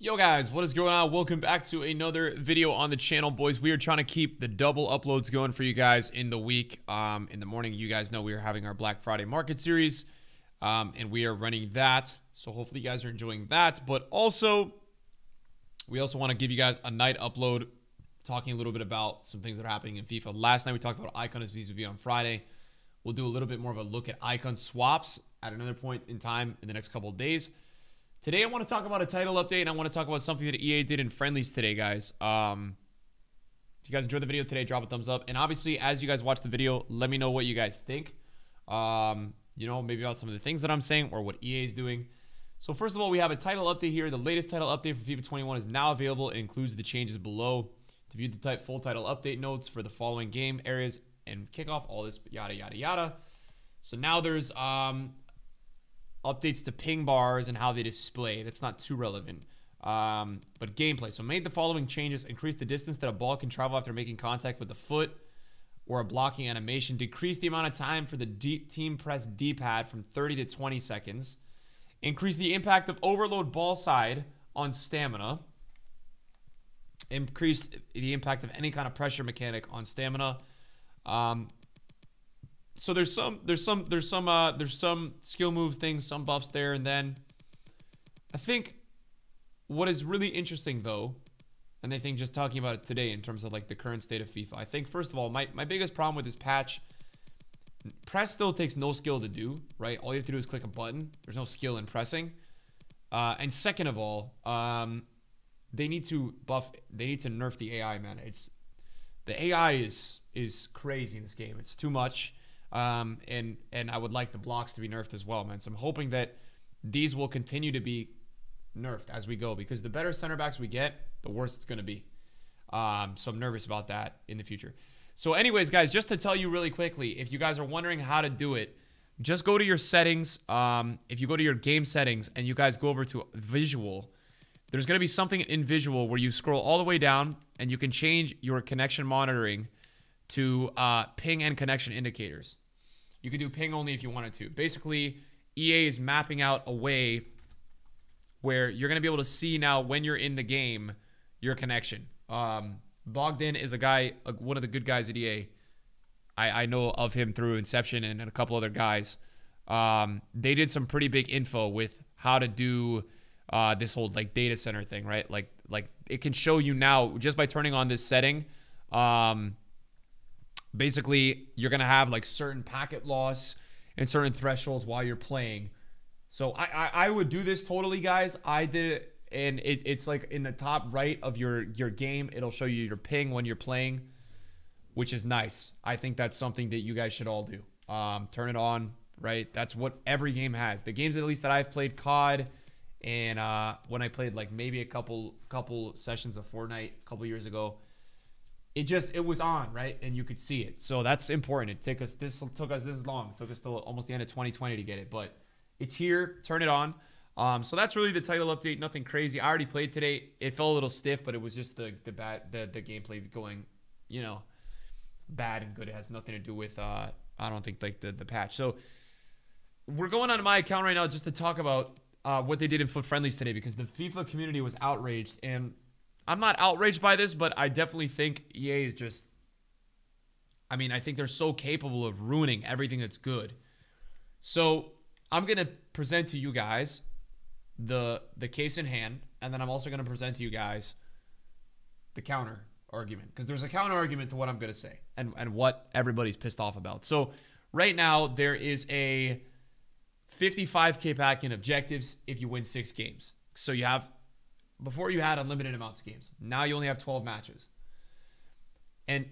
Yo guys, what is going on? Welcome back to another video on the channel, boys. We are trying to keep the double uploads going for you guys in the week. In the morning, you guys know we are having our Black Friday market series, and we are running that. So hopefully you guys are enjoying that. But also, we also want to give you guys a night upload, talking a little bit about some things that are happening in FIFA. Last night we talked about icon as be on Friday. We'll do a little bit more of a look at icon swaps at another point in time in the next couple of days. Today, I want to talk about a title update, and I want to talk about something that EA did in Friendlies today, guys. If you guys enjoyed the video today, drop a thumbs up. And obviously, as you guys watch the video, let me know what you guys think. You know, maybe about some of the things that I'm saying or what EA is doing. So first of all, we have a title update here. The latest title update for FIFA 21 is now available. It includes the changes below. To view the full title update notes for the following game areas and kickoff, all this yada, yada, yada. So now there's updates to ping bars and how they display. That's not too relevant. But gameplay. So made the following changes. Increase the distance that a ball can travel after making contact with the foot or a blocking animation. Decrease the amount of time for the team press D-pad from 30 to 20 seconds. Increase the impact of overload ball side on stamina. Increase the impact of any kind of pressure mechanic on stamina. So there's some skill moves things, some buffs there, and then I think what is really interesting though, and I think just talking about it today in terms of like the current state of FIFA, I think first of all, my biggest problem with this patch, press still takes no skill to do, right? All you have to do is click a button. There's no skill in pressing. And second of all, they need to nerf the AI, man. The AI is crazy in this game. It's too much. And I would like the blocks to be nerfed as well, man. So I'm hoping that these will continue to be nerfed as we go, because the better center backs we get, the worse it's going to be. So I'm nervous about that in the future. So anyways, guys, just to tell you really quickly, if you guys are wondering how to do it, just go to your settings. If you go to your game settings and you guys go over to visual, there's going to be something in visual where you scroll all the way down and you can change your connection monitoring to ping and connection indicators. You can do ping only if you wanted to. Basically, EA is mapping out a way where you're going to be able to see now when you're in the game, your connection. Bogdan is a guy, one of the good guys at EA. I know of him through Inception and a couple other guys. They did some pretty big info with how to do this whole like data center thing, right? Like it can show you now just by turning on this setting. Basically, you're going to have like certain packet loss and certain thresholds while you're playing. So I would do this totally, guys. I did it, and it's like in the top right of your game. It'll show you your ping when you're playing, which is nice. I think that's something that you guys should all do. Turn it on, right? That's what every game has. The games at least that I've played, COD, and when I played like maybe a couple sessions of Fortnite a couple years ago, it was on, right? And you could see it. So that's important. This took us this long. It took us till almost the end of 2020 to get it, but it's here. Turn it on. So that's really the title update. Nothing crazy. I already played today. It felt a little stiff, but it was just the gameplay going, you know, bad and good. It has nothing to do with I don't think like the patch. So we're going on to my account right now just to talk about what they did in FUT Friendlies today, because the FIFA community was outraged, and I'm not outraged by this, but I definitely think EA is just, I mean, I think they're so capable of ruining everything that's good. So I'm going to present to you guys the case in hand, and then I'm also going to present to you guys the counter argument, because there's a counter argument to what I'm going to say and what everybody's pissed off about. So right now there is a 55K pack in objectives if you win 6 games. So you have, before you had unlimited amounts of games. Now you only have 12 matches. And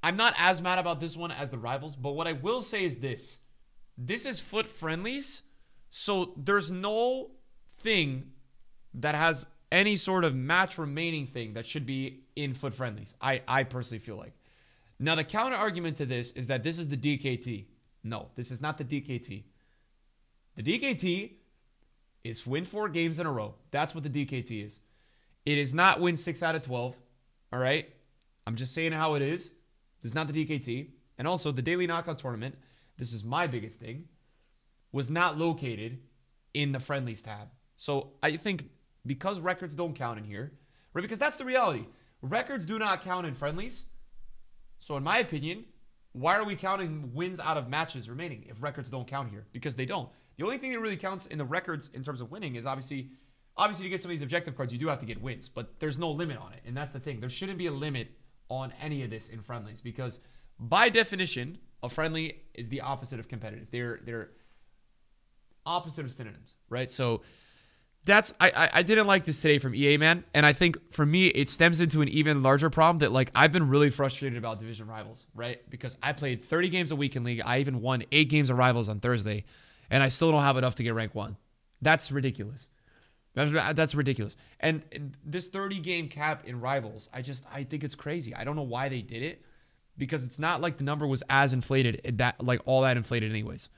I'm not as mad about this one as the rivals, but what I will say is this. This is FUT Friendlies, so there's no thing that has any sort of match remaining thing that should be in FUT Friendlies. I personally feel like. Now the counter argument to this is that this is the DKT. No, this is not the DKT. The DKT is win 4 games in a row. That's what the DKT is. It is not win 6 out of 12. All right? I'm just saying how it is. This is not the DKT. And also, the Daily Knockout Tournament, this is my biggest thing, was not located in the Friendlies tab. So I think because records don't count in here, right? Because that's the reality. Records do not count in friendlies. So in my opinion, why are we counting wins out of matches remaining if records don't count here? Because they don't. The only thing that really counts in the records in terms of winning is obviously to get some of these objective cards, you do have to get wins, but there's no limit on it. And that's the thing. There shouldn't be a limit on any of this in friendlies because by definition, a friendly is the opposite of competitive. They're opposite of synonyms, right? So that's I didn't like this today from EA, man. And I think for me, it stems into an even larger problem that like I've been really frustrated about division rivals, right? Because I played 30 games a week in league. I even won 8 games of rivals on Thursday, and I still don't have enough to get rank 1. That's ridiculous. That's ridiculous. And this 30-game cap in rivals, I think it's crazy. I don't know why they did it because it's not like the number was as inflated, that like all that inflated anyways.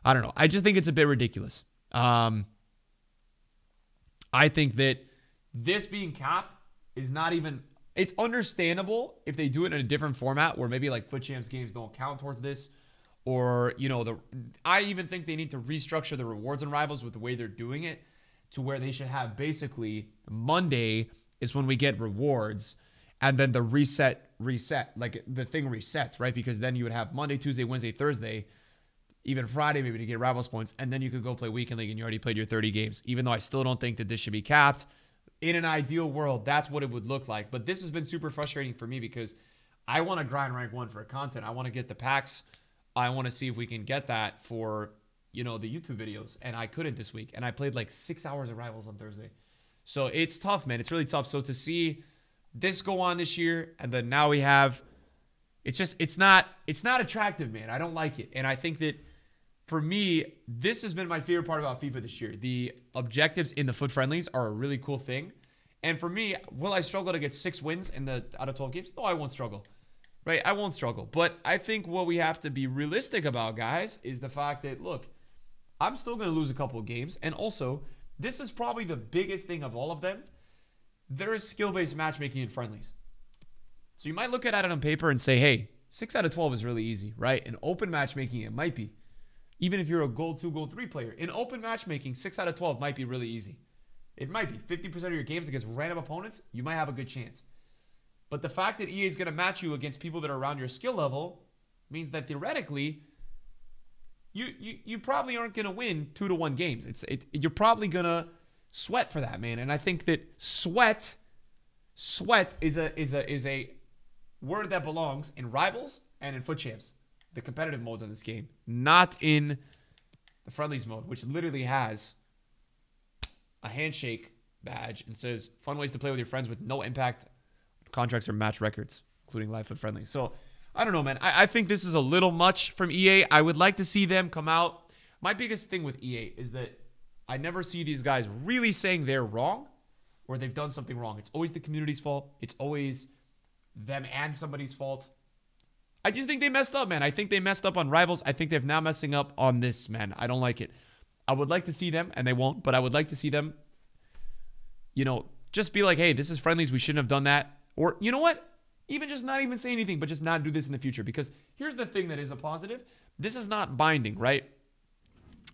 I don't know. I just think it's a bit ridiculous. I think that this being capped is not even... It's understandable if they do it in a different format where maybe like FUT Champs games don't count towards this. Or, you know, I even think they need to restructure the rewards and rivals with the way they're doing it to where they should have basically Monday is when we get rewards and then the reset, like the thing resets, right? Because then you would have Monday, Tuesday, Wednesday, Thursday, even Friday maybe to get rivals points, and then you could go play weekend league and you already played your 30 games. Even though I still don't think that this should be capped. In an ideal world, that's what it would look like. But this has been super frustrating for me because I want to grind rank 1 for content. I want to get the packs. I want to see if we can get that for, you know, the YouTube videos. And I couldn't this week. And I played like 6 hours of rivals on Thursday. So it's tough, man. It's really tough. So to see this go on this year and then now we have, it's not attractive, man. I don't like it. And I think that for me, this has been my favorite part about FIFA this year. The objectives in the FUT friendlies are a really cool thing. And for me, will I struggle to get 6 wins out of 12 games? No, I won't struggle. Right? I won't struggle. But I think what we have to be realistic about, guys, is the fact that, look, I'm still going to lose a couple of games. And also, this is probably the biggest thing of all of them. There is skill-based matchmaking in friendlies. So you might look at it on paper and say, hey, 6 out of 12 is really easy, right? In open matchmaking, it might be. Even if you're a gold 2, gold 3 player. In open matchmaking, 6 out of 12 might be really easy. It might be. 50% of your games against random opponents, you might have a good chance. But the fact that EA is going to match you against people that are around your skill level means that theoretically, you probably aren't going to win 2-1 games. You're probably going to sweat for that, man. And I think that sweat is a word that belongs in rivals and in FUT Champs, the competitive modes in this game, not in the friendlies mode, which literally has a handshake badge and says fun ways to play with your friends with no impact contracts or match records, including live FUT friendly. So I don't know, man. I think this is a little much from EA. I would like to see them come out. My biggest thing with EA is that I never see these guys really saying they're wrong or they've done something wrong. It's always the community's fault. It's always them and somebody's fault. I just think they messed up, man. I think they messed up on rivals. I think they're now messing up on this, man. I don't like it. I would like to see them, and they won't, but I would like to see them, you know, just be like, hey, this is friendlies. We shouldn't have done that. Or, you know what? Even just not even say anything, but just not do this in the future. Because here's the thing that is a positive. This is not binding, right?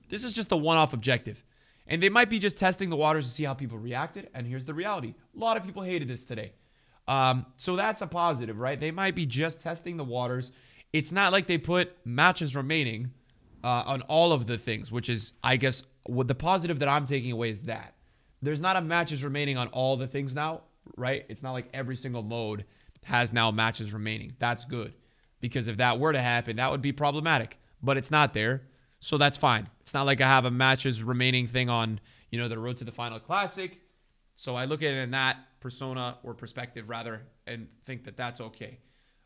This is just a one-off objective. And they might be just testing the waters to see how people reacted. And here's the reality. A lot of people hated this today. So that's a positive, right? They might be just testing the waters. It's not like they put matches remaining on all of the things, which is, I guess, what the positive that I'm taking away is that. There's not a matches remaining on all the things now, right? It's not like every single mode has now matches remaining. That's good. Because if that were to happen, that would be problematic. But it's not there. So that's fine. It's not like I have a matches remaining thing on, you know, the Road to the Final Classic. So I look at it in that persona or perspective rather and think that that's okay.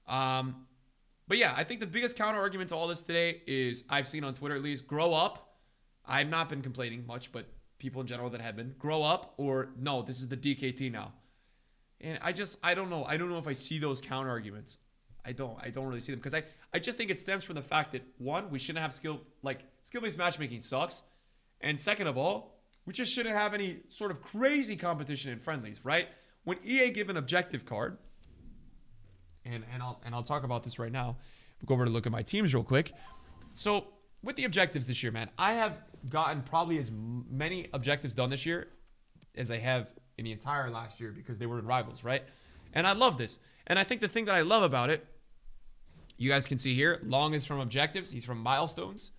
But yeah, I think the biggest counter argument to all this today is I've seen on Twitter at least, grow up. I've not been complaining much, but people in general that have been, grow up, or no, this is the DKT now. And I don't know. I don't know if I see those counter arguments. I don't really see them because I just think it stems from the fact that one, we shouldn't have skill-based matchmaking sucks. And second of all, we just shouldn't have any sort of crazy competition in friendlies, right? When EA give an objective card, and I'll talk about this right now. We'll go over to look at my teams real quick. So with the objectives this year, man, I have gotten probably as many objectives done this year as I have in the entire last year because they were in rivals, right? And I love this. And I think the thing that I love about it, you guys can see here, Long is from Objectives. He's from Milestones.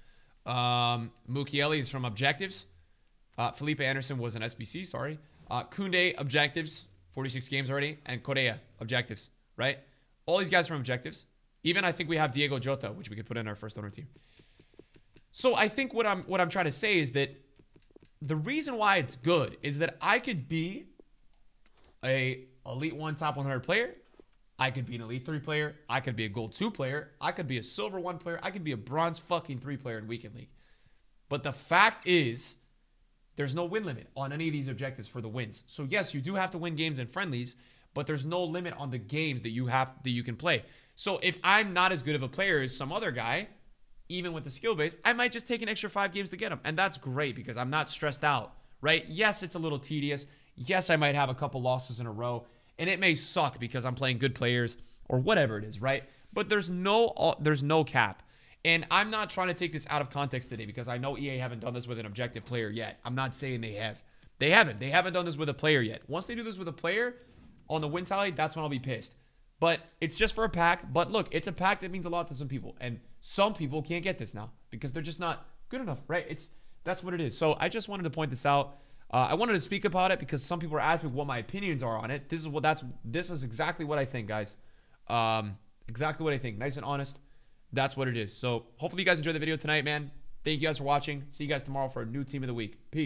Mukiele is from Objectives. Felipe Anderson was an SBC, sorry. Koundé, Objectives, 46 games already. And Correa, Objectives, right? All these guys from Objectives. Even I think we have Diego Jota, which we could put in our first owner team. So I think what I'm trying to say is that the reason why it's good is that I could be a Elite 1 top 100 player. I could be an Elite 3 player. I could be a Gold 2 player. I could be a Silver 1 player. I could be a Bronze fucking 3 player in Weekend League. But the fact is, there's no win limit on any of these objectives for the wins. So yes, you do have to win games in friendlies, but there's no limit on the games that you can play. So if I'm not as good of a player as some other guy, even with the skill base, I might just take an extra 5 games to get him. And that's great because I'm not stressed out, right? Yes, it's a little tedious. Yes, I might have a couple losses in a row. And it may suck because I'm playing good players or whatever it is, right? But there's no cap. And I'm not trying to take this out of context today because I know EA haven't done this with an objective player yet. I'm not saying they have. They haven't. They haven't done this with a player yet. Once they do this with a player on the win tally, that's when I'll be pissed. But it's just for a pack. But look, it's a pack that means a lot to some people. And some people can't get this now because they're just not good enough, right? That's what it is. So I just wanted to point this out. I wanted to speak about it because some people are asking me what my opinions are on it. This is exactly what I think, guys. Exactly what I think. Nice and honest. That's what it is. So hopefully you guys enjoyed the video tonight, man. Thank you guys for watching. See you guys tomorrow for a new team of the week. Peace.